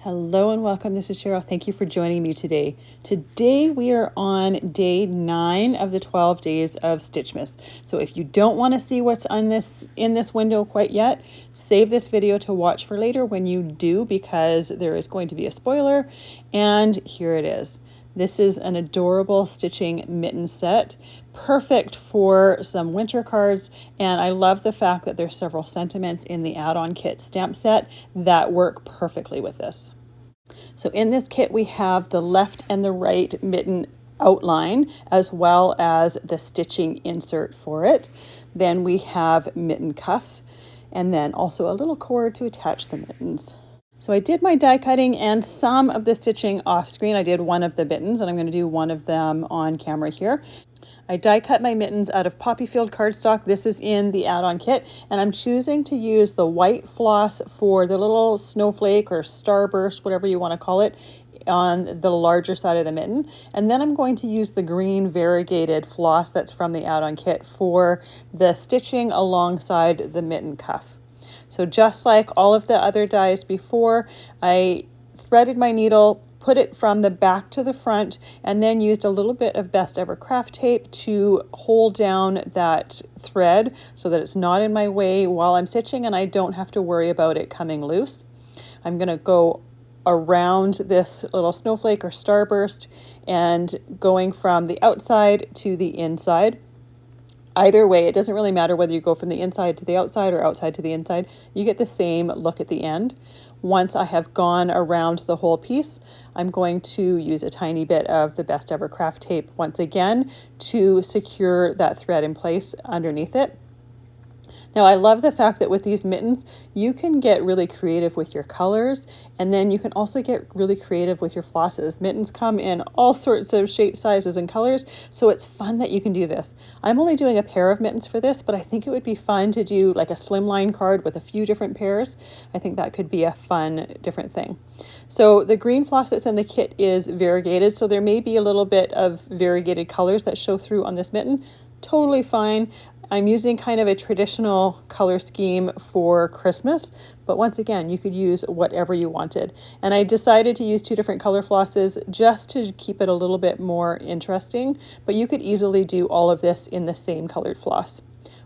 Hello and welcome. This is Cheryl. Thank you for joining me today. Today we are on day 9 of the 12 days of Stitchmas. So if you don't want to see what's on in this window quite yet, save this video to watch for later when you do, because there is going to be a spoiler. And here it is. This is an adorable stitching mitten set, perfect for some winter cards, and I love the fact that there's several sentiments in the add-on kit stamp set that work perfectly with this. So in this kit we have the left and the right mitten outline as well as the stitching insert for it. Then we have mitten cuffs and then also a little cord to attach the mittens. So I did my die cutting and some of the stitching off screen. I did one of the mittens and I'm going to do one of them on camera here. I die cut my mittens out of Poppyfield cardstock. This is in the add-on kit, and I'm choosing to use the white floss for the little snowflake or starburst, whatever you want to call it, on the larger side of the mitten. And then I'm going to use the green variegated floss that's from the add-on kit for the stitching alongside the mitten cuff. So just like all of the other dies before, I threaded my needle, put it from the back to the front, and then used a little bit of Best Ever craft tape to hold down that thread so that it's not in my way while I'm stitching and I don't have to worry about it coming loose. I'm going to go around this little snowflake or starburst and going from the outside to the inside. Either way, it doesn't really matter whether you go from the inside to the outside or outside to the inside. You get the same look at the end. Once I have gone around the whole piece, I'm going to use a tiny bit of the Best Ever craft tape once again to secure that thread in place underneath it. Now I love the fact that with these mittens, you can get really creative with your colors, and then you can also get really creative with your flosses. Mittens come in all sorts of shapes, sizes, and colors, so it's fun that you can do this. I'm only doing a pair of mittens for this, but I think it would be fun to do like a slimline card with a few different pairs. I think that could be a fun, different thing. So the green floss that's in the kit is variegated, so there may be a little bit of variegated colors that show through on this mitten. Totally fine. I'm using kind of a traditional color scheme for Christmas, but once again, you could use whatever you wanted. And I decided to use 2 different color flosses just to keep it a little bit more interesting, but you could easily do all of this in the same colored floss.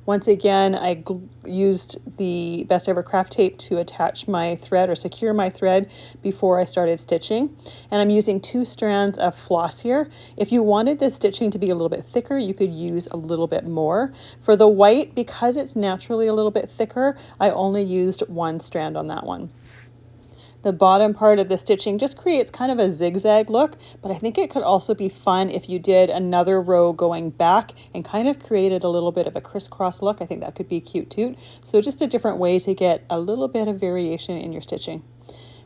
Once again, I used the Best Ever craft tape to attach my thread or secure my thread before I started stitching. And I'm using 2 strands of floss here. If you wanted this stitching to be a little bit thicker, you could use a little bit more. For the white, because it's naturally a little bit thicker, I only used 1 strand on that one. The bottom part of the stitching just creates kind of a zigzag look, but I think it could also be fun if you did another row going back and kind of created a little bit of a crisscross look. I think that could be cute too. So just a different way to get a little bit of variation in your stitching.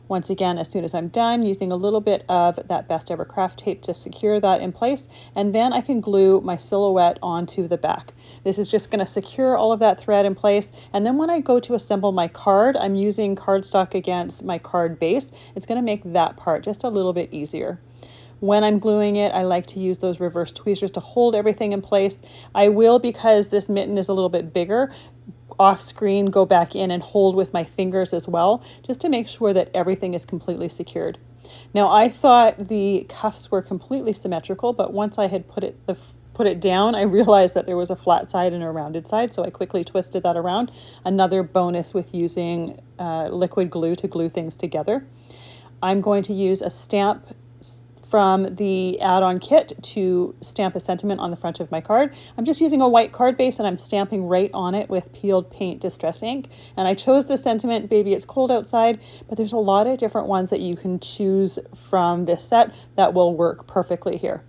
Once again, as soon as I'm done, using a little bit of that Best Ever craft tape to secure that in place, and then I can glue my silhouette onto the back. This is just going to secure all of that thread in place, and then when I go to assemble my card, I'm using cardstock against my card base. It's going to make that part just a little bit easier. When I'm gluing it, I like to use those reverse tweezers to hold everything in place. I will, because this mitten is a little bit bigger, off screen go back in and hold with my fingers as well, just to make sure that everything is completely secured. Now I thought the cuffs were completely symmetrical, but once I had put it down, I realized that there was a flat side and a rounded side, so I quickly twisted that around. Another bonus with using liquid glue to glue things together. I'm going to use a stamp from the add-on kit to stamp a sentiment on the front of my card. I'm just using a white card base and I'm stamping right on it with peeled paint distress ink. And I chose the sentiment, "Baby, it's cold outside," but there's a lot of different ones that you can choose from this set that will work perfectly here.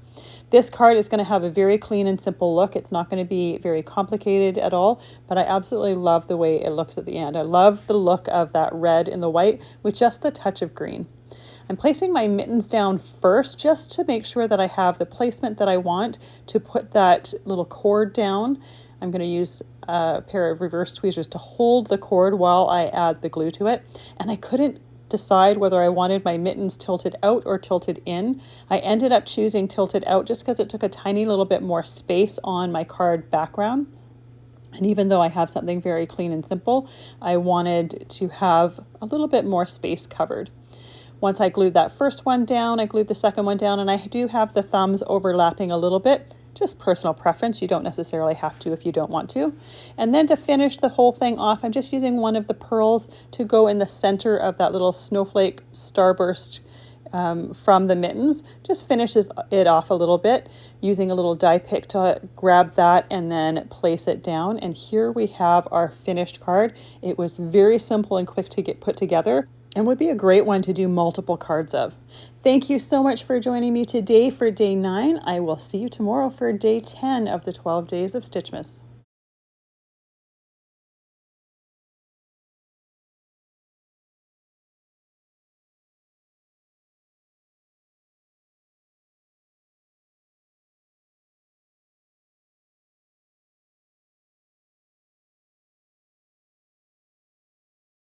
This card is going to have a very clean and simple look. It's not going to be very complicated at all, but I absolutely love the way it looks at the end. I love the look of that red and the white with just the touch of green. I'm placing my mittens down first just to make sure that I have the placement that I want to put that little cord down. I'm going to use a pair of reverse tweezers to hold the cord while I add the glue to it. And I couldn't decide whether I wanted my mittens tilted out or tilted in. I ended up choosing tilted out just because it took a tiny little bit more space on my card background. And even though I have something very clean and simple, I wanted to have a little bit more space covered. Once I glued that first one down, I glued the second one down, and I do have the thumbs overlapping a little bit. Just personal preference. You don't necessarily have to if you don't want to. And then to finish the whole thing off, I'm just using one of the pearls to go in the center of that little snowflake starburst from the mittens. Just finishes it off a little bit, using a little die pick to grab that and then place it down. And here we have our finished card. It was very simple and quick to get put together, and would be a great one to do multiple cards of. Thank you so much for joining me today for day 9. I will see you tomorrow for day 10 of the 12 days of Stitchmas.